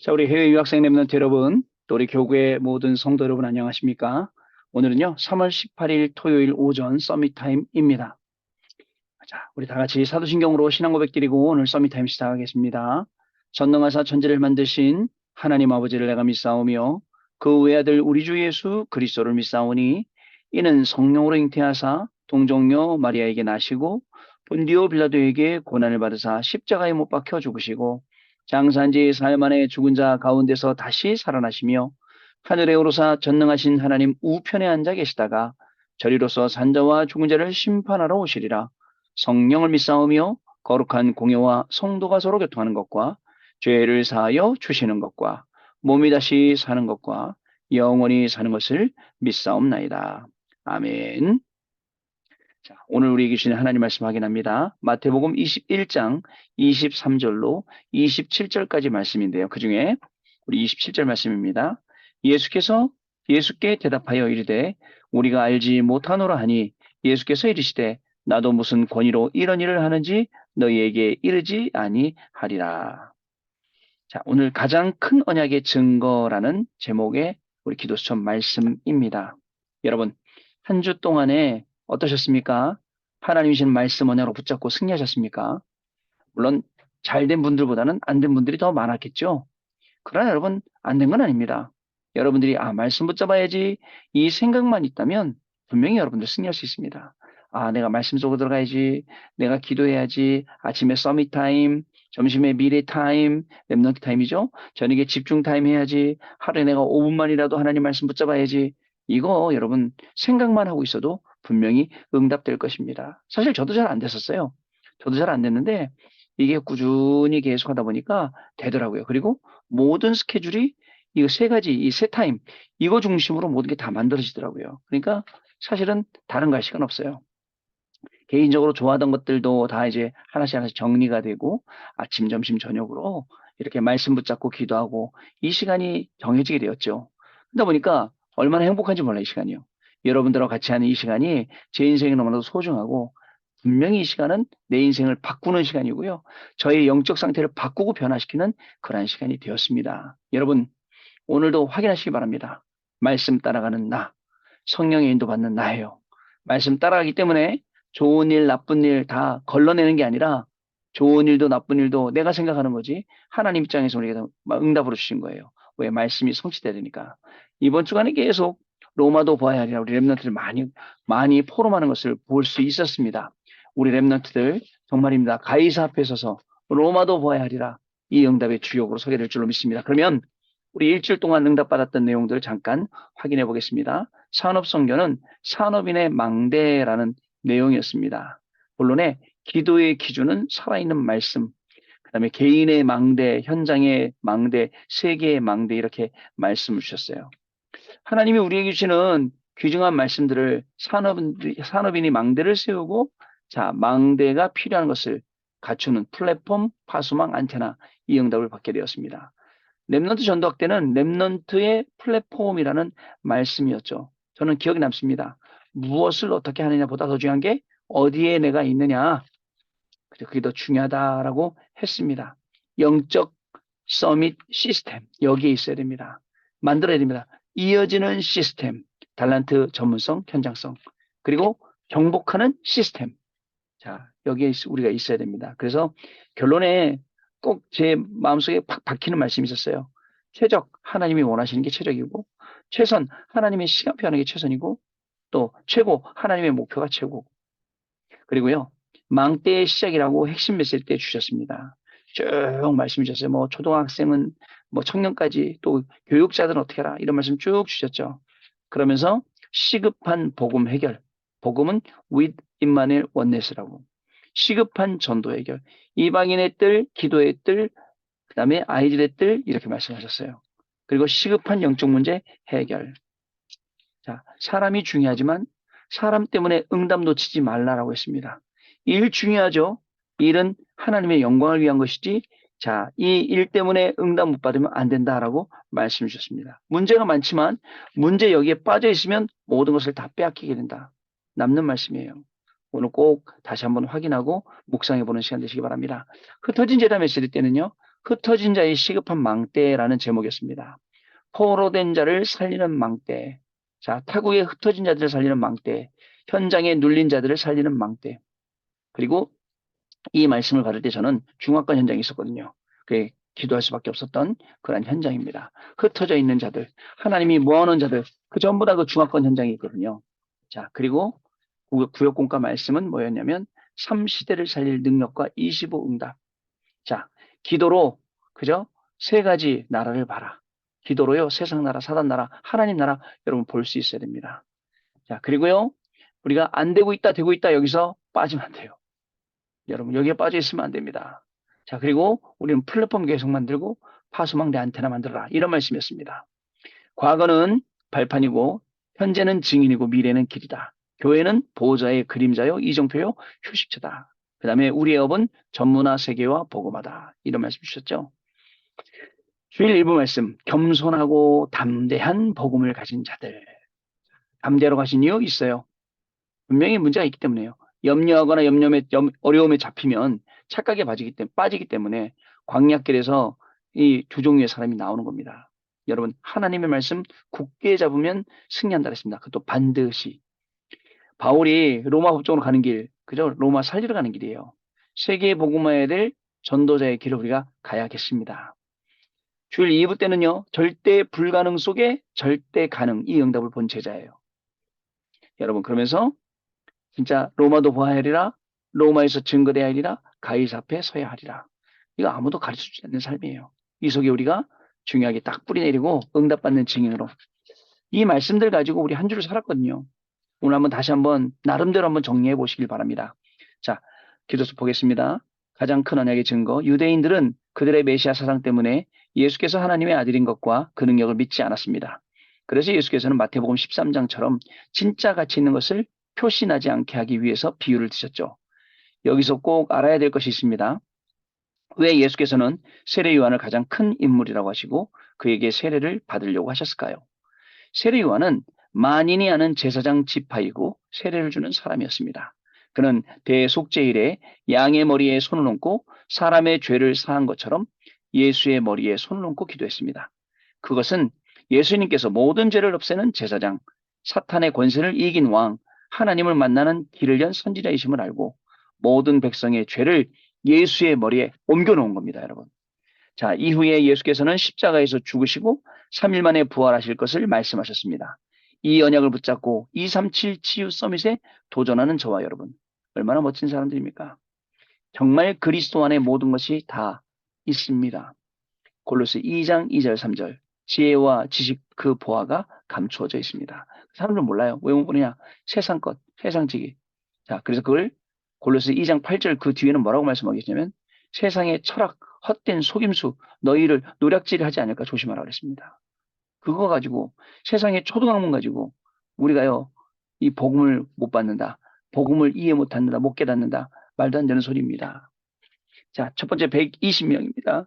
자, 우리 해외 유학생 랩런트 여러분, 또 우리 교구의 모든 성도 여러분 안녕하십니까? 오늘은요, 3월 18일 토요일 오전 서밋 타임입니다. 자, 우리 다 같이 사도신경으로 신앙 고백 드리고 오늘 서밋 타임 시작하겠습니다. 전능하사 천지를 만드신 하나님 아버지를 내가 믿사오며 그 외아들 우리 주 예수 그리스도를 믿사오니 이는 성령으로 잉태하사 동정녀 마리아에게 나시고 본디오 빌라도에게 고난을 받으사 십자가에 못 박혀 죽으시고 장사한 지 사흘 만에 죽은 자 가운데서 다시 살아나시며 하늘에 오르사 전능하신 하나님 우편에 앉아 계시다가 저리로서 산자와 죽은 자를 심판하러 오시리라. 성령을 믿사오며 거룩한 공예와 성도가 서로 교통하는 것과 죄를 사하여 주시는 것과 몸이 다시 사는 것과 영원히 사는 것을 믿사옵나이다. 아멘. 자, 오늘 우리에게 주신 하나님 말씀 확인합니다. 마태복음 21장 23절로 27절까지 말씀인데요. 그 중에 우리 27절 말씀입니다. 예수께 대답하여 이르되 우리가 알지 못하노라 하니 예수께서 이르시되 나도 무슨 권위로 이런 일을 하는지 너희에게 이르지 아니하리라. 자, 오늘 가장 큰 언약의 증거라는 제목의 우리 기도수천 말씀입니다. 여러분, 한 주 동안에 어떠셨습니까? 하나님이 주신 말씀 언약으로 붙잡고 승리하셨습니까? 물론 잘 된 분들보다는 안 된 분들이 더 많았겠죠. 그러나 여러분, 안 된 건 아닙니다. 여러분들이 말씀 붙잡아야지 이 생각만 있다면 분명히 여러분들 승리할 수 있습니다. 내가 말씀 속으로 들어가야지, 내가 기도해야지, 아침에 서밋 타임, 점심에 미래 타임, 랩넌트 타임이죠. 저녁에 집중 타임 해야지, 하루에 내가 5분만이라도 하나님 말씀 붙잡아야지. 이거 여러분 생각만 하고 있어도 분명히 응답될 것입니다. 사실 저도 잘 안 됐었어요. 저도 잘 안 됐는데 이게 꾸준히 계속 하다 보니까 되더라고요. 그리고 모든 스케줄이 이거 세 가지, 이 세 타임, 이거 중심으로 모든 게 다 만들어지더라고요. 그러니까 사실은 다른 거 할 시간 없어요. 개인적으로 좋아하던 것들도 다 이제 하나씩 하나씩 정리가 되고 아침, 점심, 저녁으로 이렇게 말씀 붙잡고 기도하고 이 시간이 정해지게 되었죠. 그러다 보니까 얼마나 행복한지 몰라요, 이 시간이요. 여러분들하고 같이 하는 이 시간이 제 인생이 너무나도 소중하고 분명히 이 시간은 내 인생을 바꾸는 시간이고요. 저의 영적 상태를 바꾸고 변화시키는 그러한 시간이 되었습니다. 여러분, 오늘도 확인하시기 바랍니다. 말씀 따라가는 나, 성령의 인도받는 나예요. 말씀 따라가기 때문에 좋은 일, 나쁜 일 다 걸러내는 게 아니라 좋은 일도 나쁜 일도 내가 생각하는 거지 하나님 입장에서 우리에게 응답으로 주신 거예요. 왜? 말씀이 성취돼야 되니까. 이번 주간에 계속 로마도 보아야 하리라 우리 랩런트들 많이 포럼하는 것을 볼 수 있었습니다. 우리 랩런트들 정말입니다. 가이사 앞에 서서 로마도 보아야 하리라 이 응답의 주역으로 서게 될 줄로 믿습니다. 그러면 우리 일주일 동안 응답받았던 내용들을 잠깐 확인해 보겠습니다. 산업선교는 산업인의 망대라는 내용이었습니다. 본론에 기도의 기준은 살아있는 말씀, 그 다음에 개인의 망대, 현장의 망대, 세계의 망대 이렇게 말씀을 주셨어요. 하나님이 우리에게 주시는 귀중한 말씀들을 산업인이 망대를 세우고 자 망대가 필요한 것을 갖추는 플랫폼, 파수망, 안테나 이 응답을 받게 되었습니다. 랩넌트 전도학 때는 랩넌트의 플랫폼이라는 말씀이었죠. 저는 기억이 남습니다. 무엇을 어떻게 하느냐보다 더 중요한 게 어디에 내가 있느냐. 그게 더 중요하다라고 했습니다. 영적 서밋 시스템 여기에 있어야 됩니다. 만들어야 됩니다. 이어지는 시스템, 달란트 전문성, 현장성, 그리고 정복하는 시스템. 자, 여기에 우리가 있어야 됩니다. 그래서 결론에 꼭 제 마음속에 팍 박히는 말씀이 있었어요. 최적, 하나님이 원하시는 게 최적이고, 최선, 하나님의 시간표 하는 게 최선이고, 또 최고, 하나님의 목표가 최고. 그리고요, 망대의 시작이라고 핵심 메시지 때 주셨습니다. 쭉 말씀 주셨어요. 뭐, 초등학생은 뭐, 청년까지 또 교육자들은 어떻게 해라. 이런 말씀 쭉 주셨죠. 그러면서 시급한 복음 해결. 복음은 with 임마누엘 원네스라고. 시급한 전도 해결. 이방인의 뜰, 기도의 뜰, 그 다음에 아이들의 뜰 이렇게 말씀하셨어요. 그리고 시급한 영적 문제 해결. 자, 사람이 중요하지만 사람 때문에 응답 놓치지 말라라고 했습니다. 일 중요하죠. 일은 하나님의 영광을 위한 것이지 자, 이 일 때문에 응답 못 받으면 안 된다라고 말씀 주셨습니다. 문제가 많지만 문제 여기에 빠져 있으면 모든 것을 다 빼앗기게 된다. 남는 말씀이에요. 오늘 꼭 다시 한번 확인하고 묵상해 보는 시간 되시기 바랍니다. 흩어진 재단 메시지 때는요. 흩어진 자의 시급한 망대라는 제목이었습니다. 포로된 자를 살리는 망대. 자, 타국에 흩어진 자들을 살리는 망대. 현장에 눌린 자들을 살리는 망대. 그리고 이 말씀을 받을 때 저는 중압관 현장에 있었거든요. 그게 기도할 수밖에 없었던 그런 현장입니다. 흩어져 있는 자들, 하나님이 모아놓은 자들, 그 전부 다 그 중압관 현장에 있거든요. 자, 그리고 구역공과 말씀은 뭐였냐면 3시대를 살릴 능력과 25 응답. 자, 기도로 그죠? 세 가지 나라를 봐라. 기도로요, 세상 나라, 사단 나라, 하나님 나라 여러분 볼 수 있어야 됩니다. 자, 그리고요, 우리가 안 되고 있다, 되고 있다 여기서 빠지면 안 돼요. 여러분 여기에 빠져 있으면 안 됩니다. 자, 그리고 우리는 플랫폼 계속 만들고 파수망대 안테나 만들어라. 이런 말씀이었습니다. 과거는 발판이고 현재는 증인이고 미래는 길이다. 교회는 보호자의 그림자요, 이정표요, 휴식처다. 그 다음에 우리의 업은 전문화 세계와 복음하다. 이런 말씀 주셨죠. 주일 일부 말씀, 겸손하고 담대한 복음을 가진 자들. 담대로 가신 이유 있어요. 분명히 문제가 있기 때문에요. 염려하거나 어려움에 잡히면 착각에 빠지기 때문에 광약길에서 이 두 종류의 사람이 나오는 겁니다. 여러분, 하나님의 말씀 굳게 잡으면 승리한다 그랬습니다. 그것도 반드시. 바울이 로마 법정으로 가는 길, 그죠? 로마 살리러 가는 길이에요. 세계에 복음화해야 될 전도자의 길을 우리가 가야겠습니다. 주일 2부 때는요, 절대 불가능 속에 절대 가능, 이 응답을 본 제자예요. 여러분, 그러면서 진짜 로마도 보아야 하리라, 로마에서 증거되어야 하리라, 가이사 앞에 서야 하리라. 이거 아무도 가르쳐주지 않는 삶이에요. 이 속에 우리가 중요하게 딱 뿌리 내리고 응답받는 증인으로 이 말씀들 가지고 우리 한 주를 살았거든요. 오늘 다시 한번 나름대로 한번 정리해 보시길 바랍니다. 자, 기도서 보겠습니다. 가장 큰 언약의 증거, 유대인들은 그들의 메시아 사상 때문에 예수께서 하나님의 아들인 것과 그 능력을 믿지 않았습니다. 그래서 예수께서는 마태복음 13장처럼 진짜 가치 있는 것을 표시나지 않게 하기 위해서 비유를 드셨죠. 여기서 꼭 알아야 될 것이 있습니다. 왜 예수께서는 세례 요한을 가장 큰 인물이라고 하시고 그에게 세례를 받으려고 하셨을까요? 세례 요한은 만인이 아는 제사장 지파이고 세례를 주는 사람이었습니다. 그는 대속죄일에 양의 머리에 손을 얹고 사람의 죄를 사한 것처럼 예수의 머리에 손을 얹고 기도했습니다. 그것은 예수님께서 모든 죄를 없애는 제사장, 사탄의 권세를 이긴 왕, 하나님을 만나는 길을 연 선지자이심을 알고 모든 백성의 죄를 예수의 머리에 옮겨놓은 겁니다, 여러분. 자, 이후에 예수께서는 십자가에서 죽으시고 3일 만에 부활하실 것을 말씀하셨습니다. 이 언약을 붙잡고 237 치유 서밋에 도전하는 저와 여러분, 얼마나 멋진 사람들입니까? 정말 그리스도 안에 모든 것이 다 있습니다. 골로새 2장 2절 3절 지혜와 지식 그 보화가 감추어져 있습니다. 사람들은 몰라요. 왜 못 보느냐? 세상 것, 세상지기. 자, 그래서 그걸 골로새 2장 8절 그 뒤에는 뭐라고 말씀하겠냐면 세상의 철학, 헛된 속임수, 너희를 노략질하지 않을까 조심하라 그랬습니다. 그거 가지고 세상의 초등학문 가지고 우리가요 이 복음을 못 받는다, 복음을 이해 못 한다, 못 깨닫는다, 말도 안 되는 소리입니다. 자, 첫 번째 120명입니다.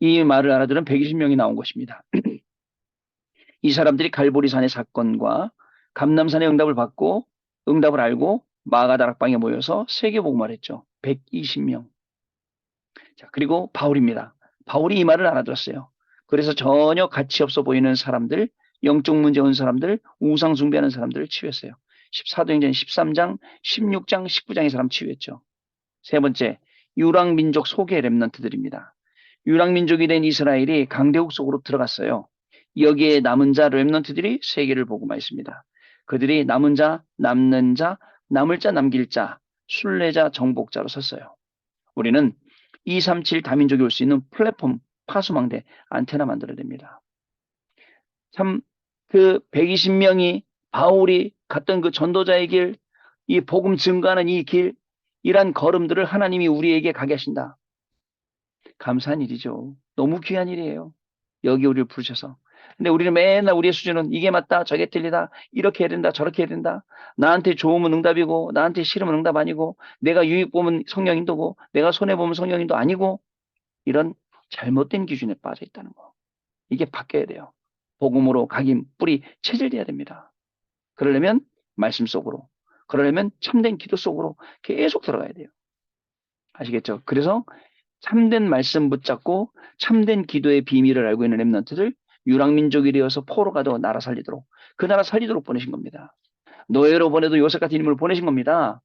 이 말을 알아들은 120명이 나온 것입니다. 이 사람들이 갈보리산의 사건과 감남산의 응답을 받고 응답을 알고 마가다락방에 모여서 세계복음을 했죠. 120명. 자, 그리고 바울입니다. 바울이 이 말을 알아들었어요. 그래서 전혀 가치 없어 보이는 사람들, 영적 문제 온 사람들, 우상 숭배하는 사람들을 치유했어요. 사도행전 13장, 16장, 19장의 사람 치유했죠. 세 번째, 유랑민족 소개 렘넌트들입니다. 유랑민족이 된 이스라엘이 강대국 속으로 들어갔어요. 여기에 남은 자 렘넌트들이 세계를 복음화했습니다. 그들이 남은 자, 남는 자, 남을 자, 남길 자, 순례자, 정복자로 섰어요. 우리는 237 다민족이 올 수 있는 플랫폼, 파수망대, 안테나 만들어야 됩니다. 참, 그 120명이 바울이 갔던 그 전도자의 길, 이 복음 증거하는 이 길, 이란 걸음들을 하나님이 우리에게 가게 하신다. 감사한 일이죠. 너무 귀한 일이에요. 여기 우리를 부르셔서. 근데 우리는 맨날 우리의 수준은 이게 맞다, 저게 틀리다, 이렇게 해야 된다, 저렇게 해야 된다. 나한테 좋으면 응답이고, 나한테 싫으면 응답 아니고, 내가 유익 보면 성령인도고, 내가 손해보면 성령인도 아니고, 이런 잘못된 기준에 빠져 있다는 거. 이게 바뀌어야 돼요. 복음으로 각인, 뿌리, 체질돼야 됩니다. 그러려면 말씀 속으로, 그러려면 참된 기도 속으로 계속 들어가야 돼요. 아시겠죠? 그래서 참된 말씀 붙잡고 참된 기도의 비밀을 알고 있는 렘넌트들, 유랑민족이 되어서 포로 가도 나라 살리도록, 그 나라 살리도록 보내신 겁니다. 노예로 보내도 요셉 같은 인물을 보내신 겁니다.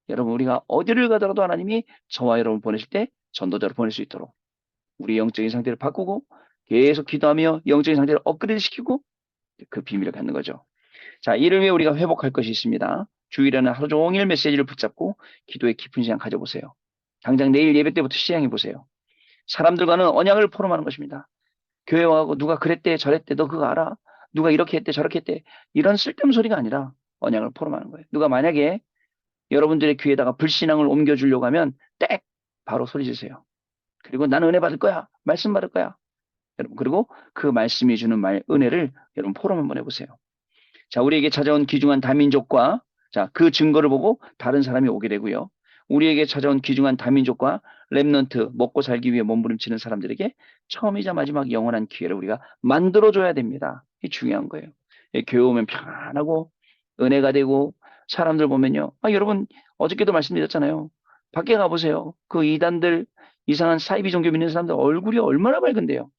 여러분, 우리가 어디를 가더라도 하나님이 저와 여러분 보내실 때 전도자로 보낼 수 있도록 우리 영적인 상태를 바꾸고 계속 기도하며 영적인 상태를 업그레이드 시키고 그 비밀을 갖는 거죠. 자, 이를 위해 우리가 회복할 것이 있습니다. 주일에는 하루 종일 메시지를 붙잡고 기도의 깊은 시간 가져보세요. 당장 내일 예배 때부터 시작해 보세요. 사람들과는 언약을 포럼하는 것입니다. 교회 와고 누가 그랬대 저랬대 너 그거 알아? 누가 이렇게 했대 저렇게 했대 이런 쓸데없는 소리가 아니라 언약을 포럼하는 거예요. 누가 만약에 여러분들의 귀에다가 불신앙을 옮겨주려고 하면 땡 바로 소리 지세요. 그리고 나는 은혜 받을 거야. 말씀 받을 거야. 여러분 그리고 그 말씀이 주는 은혜를 여러분 포럼 한번 해보세요. 자, 우리에게 찾아온 귀중한 다민족과 자, 그 증거를 보고 다른 사람이 오게 되고요. 우리에게 찾아온 귀중한 다민족과 렘넌트 먹고 살기 위해 몸부림치는 사람들에게 처음이자 마지막 영원한 기회를 우리가 만들어줘야 됩니다. 이게 중요한 거예요. 교회 오면 편안하고 은혜가 되고 사람들 보면요. 아, 여러분 어저께도 말씀드렸잖아요. 밖에 가보세요. 그 이단들 이상한 사이비 종교 믿는 사람들 얼굴이 얼마나 밝은데요.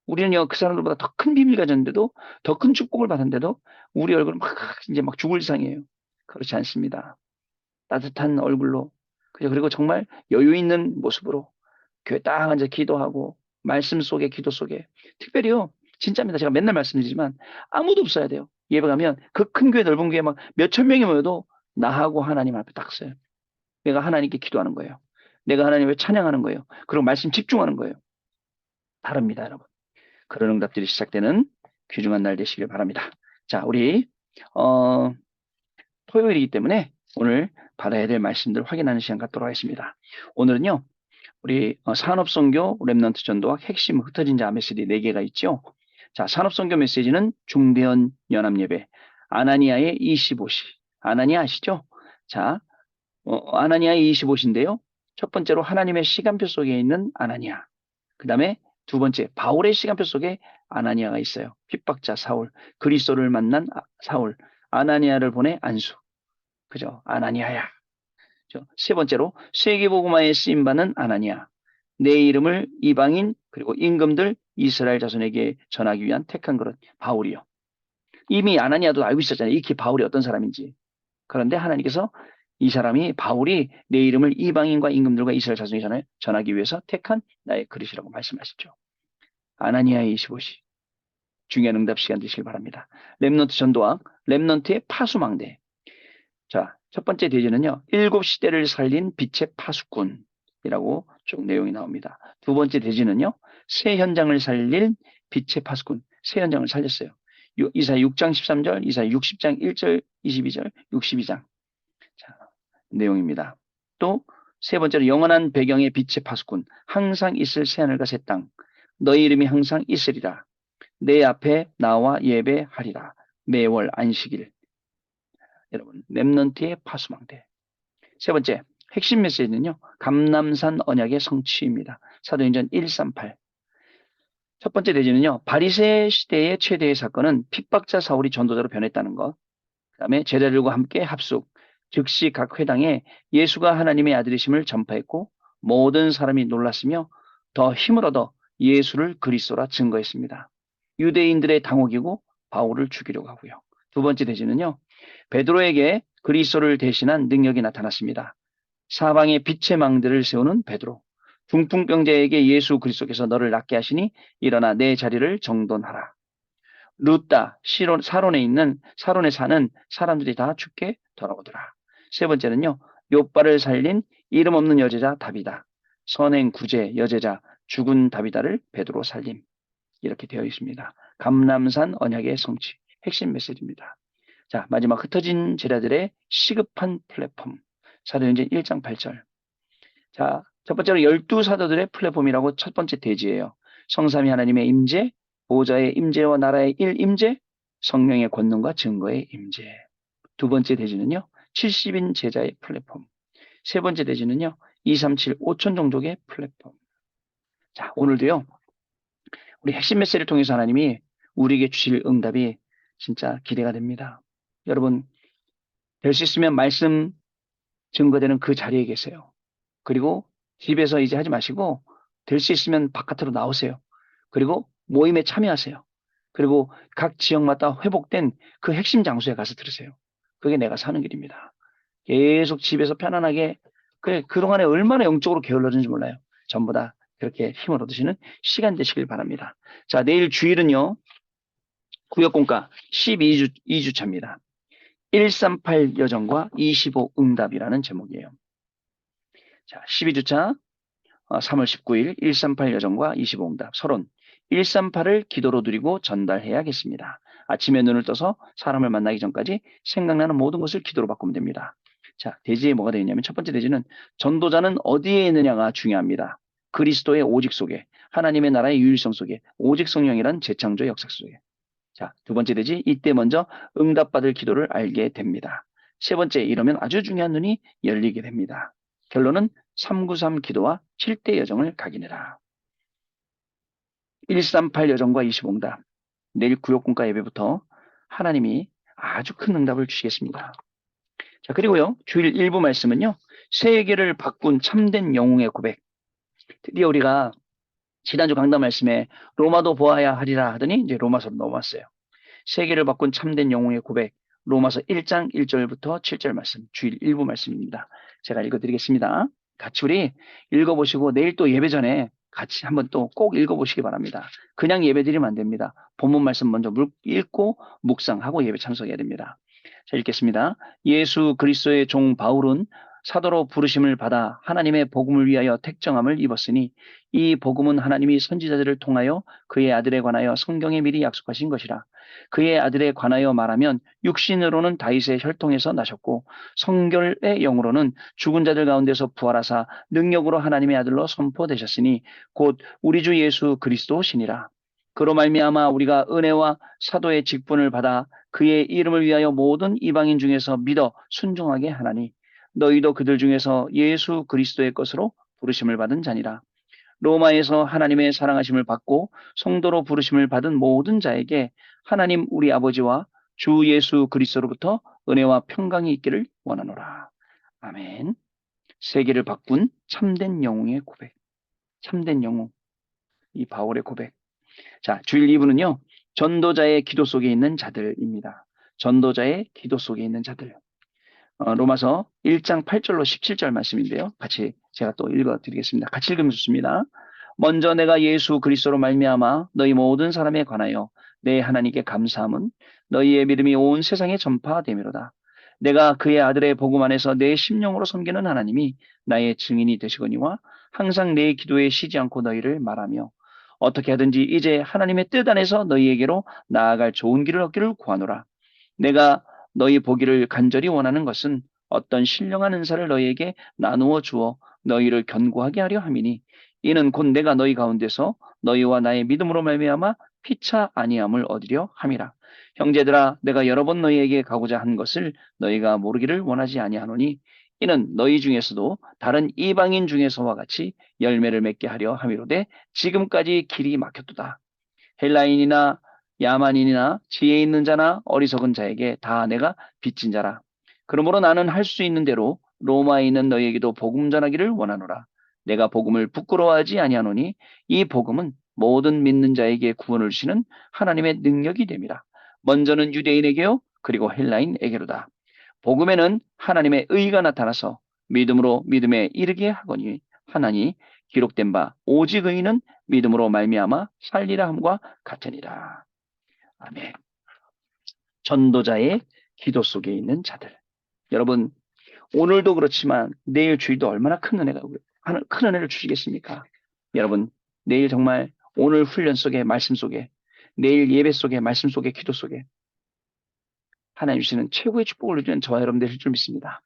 우리는요, 그 사람들보다 더 큰 비밀 가졌는데도, 더 큰 축복을 받았는데도, 우리 얼굴은 막, 이제 막 죽을 지상이에요. 그렇지 않습니다. 따뜻한 얼굴로, 그죠? 그리고 정말 여유 있는 모습으로, 교회 딱 앉아 기도하고, 말씀 속에, 기도 속에. 특별히요, 진짜입니다. 제가 맨날 말씀드리지만, 아무도 없어야 돼요. 예배 가면, 그 큰 교회, 넓은 교회 막 몇천 명이 모여도, 나하고 하나님 앞에 딱 서요. 내가 하나님께 기도하는 거예요. 내가 하나님을 찬양하는 거예요. 그리고 말씀 집중하는 거예요. 다릅니다, 여러분. 그런 응답들이 시작되는 귀중한 날 되시길 바랍니다. 자, 우리 토요일이기 때문에 오늘 받아야 될 말씀들 확인하는 시간 갖도록 하겠습니다. 오늘은요, 우리 산업선교 렘넌트 전도학 핵심 흩어진 자 메시지 4개가 있죠. 자, 산업선교 메시지는 중대원 연합예배 아나니아의 25시. 아나니아 아시죠? 자, 아나니아의 25시인데요. 첫 번째로 하나님의 시간표 속에 있는 아나니아. 그 다음에 두 번째, 바울의 시간표 속에 아나니아가 있어요. 핍박자 사울, 그리스도를 만난 사울, 아나니아를 보내 안수. 그죠? 아나니아야. 그죠? 세 번째로, 세계복음화에 쓰임받는 아나니아. 내 이름을 이방인, 그리고 임금들, 이스라엘 자손에게 전하기 위한 택한 그릇, 바울이요. 이미 아나니아도 알고 있었잖아요. 이게 바울이 어떤 사람인지. 그런데 하나님께서 이 사람이 바울이 내 이름을 이방인과 임금들과 이스라엘 자손에게 전하기 위해서 택한 나의 그릇이라고 말씀하시죠. 아나니아의 25시. 중요한 응답 시간 되시길 바랍니다. 렘넌트 전도학, 렘넌트의 파수망대. 자, 첫 번째 대지는요. 7시대를 살린 빛의 파수꾼이라고 쭉 내용이 나옵니다. 두 번째 대지는요. 새 현장을 살릴 빛의 파수꾼. 새 현장을 살렸어요. 이사야 6장 13절, 이사야 60장 1절, 22절, 62장. 자, 내용입니다. 또 세 번째로 영원한 배경의 빛의 파수꾼. 항상 있을 새하늘과 새 땅. 너희 이름이 항상 있으리라. 내 앞에 나와 예배하리라. 매월 안식일. 여러분, 렘넌트의 파수망대. 세 번째, 핵심 메시지는요. 감람산 언약의 성취입니다. 사도행전 138. 첫 번째 대지는요. 바리새 시대의 최대의 사건은 핍박자 사울이 전도자로 변했다는 것. 그 다음에 제자들과 함께 합숙. 즉시 각 회당에 예수가 하나님의 아들이심을 전파했고 모든 사람이 놀랐으며 더 힘을 얻어 예수를 그리스도라 증거했습니다. 유대인들의 당혹이고 바울을 죽이려고 하고요. 두 번째 대지는요. 베드로에게 그리스도를 대신한 능력이 나타났습니다. 사방에 빛의 망대를 세우는 베드로. 중풍병자에게 예수 그리스도께서 너를 낫게 하시니 일어나 내 자리를 정돈하라. 루따 사론에 사는 사람들이 다 죽게 돌아오더라. 세 번째는요. 욥바를 살린 이름 없는 여제자 다비다. 선행 구제 여제자 죽은 다비다를 베드로 살림. 이렇게 되어 있습니다. 감람산 언약의 성취. 핵심 메시지입니다. 자, 마지막 흩어진 제자들의 시급한 플랫폼. 사도행전 1장 8절. 자, 첫 번째로 12사도들의 플랫폼이라고 첫 번째 대지예요. 성삼위 하나님의 임재, 보좌의 임재와 나라의 일임재, 성령의 권능과 증거의 임재. 두 번째 대지는요. 70인 제자의 플랫폼. 세 번째 대지는요. 237, 5천 종족의 플랫폼. 자, 오늘도요. 우리 핵심 메시지를 통해서 하나님이 우리에게 주실 응답이 진짜 기대가 됩니다. 여러분, 될 수 있으면 말씀 증거되는 그 자리에 계세요. 그리고 집에서 이제 하지 마시고 될 수 있으면 바깥으로 나오세요. 그리고 모임에 참여하세요. 그리고 각 지역마다 회복된 그 핵심 장소에 가서 들으세요. 그게 내가 사는 길입니다. 계속 집에서 편안하게 그동안에 얼마나 영적으로 게을러진지 몰라요. 전부 다 그렇게 힘을 얻으시는 시간 되시길 바랍니다. 자, 내일 주일은요. 구역공과 12주차입니다. 138 여정과 25 응답이라는 제목이에요. 자, 12주차 3월 19일 138 여정과 25 응답 서론 138을 기도로 드리고 전달해야겠습니다. 아침에 눈을 떠서 사람을 만나기 전까지 생각나는 모든 것을 기도로 바꾸면 됩니다. 자, 대지에 뭐가 되어 있냐면 첫 번째 대지는 전도자는 어디에 있느냐가 중요합니다. 그리스도의 오직 속에, 하나님의 나라의 유일성 속에, 오직 성령이란 재창조의 역사 속에. 자, 두 번째 대지 이때 먼저 응답받을 기도를 알게 됩니다. 세 번째, 이러면 아주 중요한 눈이 열리게 됩니다. 결론은 393 기도와 7대 여정을 각인해라. 138 여정과 25응답. 내일 구역공과 예배부터 하나님이 아주 큰 응답을 주시겠습니다. 자, 그리고요, 주일 일부 말씀은요, 세계를 바꾼 참된 영웅의 고백. 드디어 우리가 지난주 강단 말씀에 로마도 보아야 하리라 하더니 이제 로마서로 넘어왔어요. 세계를 바꾼 참된 영웅의 고백. 로마서 1장 1절부터 7절 말씀, 주일 일부 말씀입니다. 제가 읽어드리겠습니다. 같이 우리 읽어보시고 내일 또 예배 전에 같이 한번 또 꼭 읽어보시기 바랍니다. 그냥 예배 드리면 안 됩니다. 본문 말씀 먼저 읽고 묵상하고 예배 참석해야 됩니다. 자, 읽겠습니다. 예수 그리스도의 종 바울은 사도로 부르심을 받아 하나님의 복음을 위하여 택정함을 입었으니 이 복음은 하나님이 선지자들을 통하여 그의 아들에 관하여 성경에 미리 약속하신 것이라. 그의 아들에 관하여 말하면 육신으로는 다윗의 혈통에서 나셨고 성결의 영으로는 죽은 자들 가운데서 부활하사 능력으로 하나님의 아들로 선포되셨으니 곧 우리 주 예수 그리스도시니라. 그로 말미암아 우리가 은혜와 사도의 직분을 받아 그의 이름을 위하여 모든 이방인 중에서 믿어 순종하게 하나니 너희도 그들 중에서 예수 그리스도의 것으로 부르심을 받은 자니라. 로마에서 하나님의 사랑하심을 받고 성도로 부르심을 받은 모든 자에게 하나님 우리 아버지와 주 예수 그리스도로부터 은혜와 평강이 있기를 원하노라. 아멘. 세계를 바꾼 참된 영웅의 고백. 참된 영웅. 이 바울의 고백. 자, 주일 2부는요. 전도자의 기도 속에 있는 자들입니다. 전도자의 기도 속에 있는 자들. 로마서 1장 8절로 17절 말씀인데요. 같이 제가 또 읽어드리겠습니다. 같이 읽으면 좋습니다. 먼저 내가 예수 그리스도로 말미암아 너희 모든 사람에 관하여 내 하나님께 감사함은 너희의 믿음이 온 세상에 전파되미로다. 내가 그의 아들의 복음 안에서 내 심령으로 섬기는 하나님이 나의 증인이 되시거니와 항상 내 기도에 쉬지 않고 너희를 말하며 어떻게 하든지 이제 하나님의 뜻 안에서 너희에게로 나아갈 좋은 길을 얻기를 구하노라. 내가 너희 보기를 간절히 원하는 것은 어떤 신령한 은사를 너희에게 나누어 주어 너희를 견고하게 하려 함이니 이는 곧 내가 너희 가운데서 너희와 나의 믿음으로 말미암아 피차 아니함을 얻으려 함이라. 형제들아 내가 여러 번 너희에게 가고자 한 것을 너희가 모르기를 원하지 아니하노니 이는 너희 중에서도 다른 이방인 중에서와 같이 열매를 맺게 하려 함이로되 지금까지 길이 막혔도다. 헬라인이나 야만인이나 지혜 있는 자나 어리석은 자에게 다 내가 빚진 자라. 그러므로 나는 할 수 있는 대로 로마에 있는 너희에게도 복음 전하기를 원하노라. 내가 복음을 부끄러워하지 아니하노니 이 복음은 모든 믿는 자에게 구원을 주시는 하나님의 능력이 됨이라. 먼저는 유대인에게요 그리고 헬라인에게로다. 복음에는 하나님의 의가 나타나서 믿음으로 믿음에 이르게 하거니 하나니 기록된 바 오직 의인은 믿음으로 말미암아 살리라 함과 같으니라. 아멘. 전도자의 기도 속에 있는 자들. 여러분 오늘도 그렇지만 내일 주일도 얼마나 큰 은혜를 주시겠습니까? 여러분 내일 정말 오늘 훈련 속에 말씀 속에 내일 예배 속에 말씀 속에 기도 속에 하나님 주시는 최고의 축복을 누리는 저와 여러분 되실 줄 믿습니다.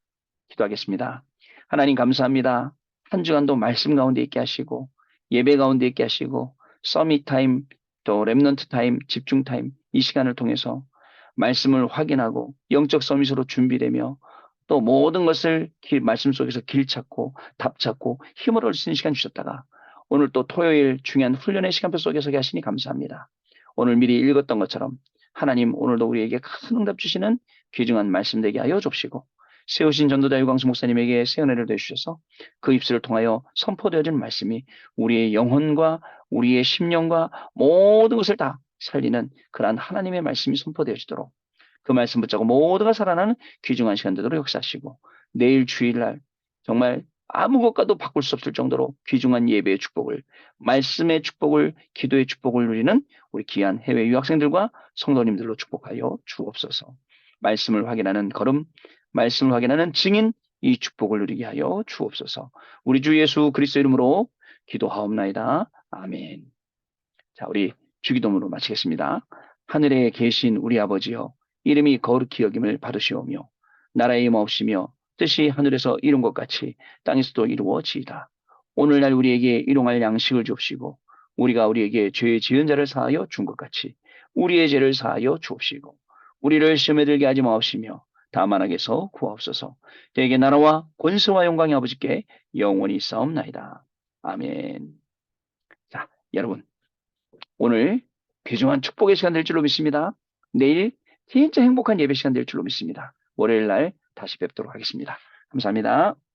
기도하겠습니다. 하나님 감사합니다. 한 주간도 말씀 가운데 있게 하시고 예배 가운데 있게 하시고 서밋 타임 또 렘넌트 타임 집중 타임 이 시간을 통해서 말씀을 확인하고 영적 서밋으로 준비되며 또 모든 것을 말씀 속에서 길 찾고 답 찾고 힘을 얻을 수 있는 시간 주셨다가 오늘 또 토요일 중요한 훈련의 시간표 속에 서게 하시니 감사합니다. 오늘 미리 읽었던 것처럼 하나님 오늘도 우리에게 큰 응답 주시는 귀중한 말씀 되게 하여 줍시고 세우신 전도자 유광수 목사님에게 새 은혜를 내주셔서 그 입술을 통하여 선포되어진 말씀이 우리의 영혼과 우리의 심령과 모든 것을 다 살리는 그러한 하나님의 말씀이 선포되어지도록 그 말씀 붙잡고 모두가 살아나는 귀중한 시간 되도록 역사하시고 내일 주일날 정말 아무 것과도 바꿀 수 없을 정도로 귀중한 예배의 축복을 말씀의 축복을 기도의 축복을 누리는 우리 귀한 해외 유학생들과 성도님들로 축복하여 주옵소서. 말씀을 확인하는 걸음, 말씀을 확인하는 증인 이 축복을 누리게 하여 주옵소서. 우리 주 예수 그리스도 이름으로 기도하옵나이다. 아멘. 자, 우리 주기도문으로 마치겠습니다. 하늘에 계신 우리 아버지여 이름이 거룩히 여김을 받으시오며 나라의 임하옵시며 뜻이 하늘에서 이룬 것 같이 땅에서도 이루어지이다. 오늘날 우리에게 일용할 양식을 주옵시고 우리가 우리에게 죄 지은 자를 사하여 준 것 같이 우리의 죄를 사하여 주옵시고 우리를 시험에 들게 하지 마옵시며 다만 악에서 구하옵소서. 대개 나라와 권세와 영광이 아버지께 영원히 싸움나이다. 아멘. 자, 여러분 오늘 귀중한 축복의 시간 될 줄로 믿습니다. 내일 진짜 행복한 예배 시간 될 줄로 믿습니다. 월요일 날 다시 뵙도록 하겠습니다. 감사합니다.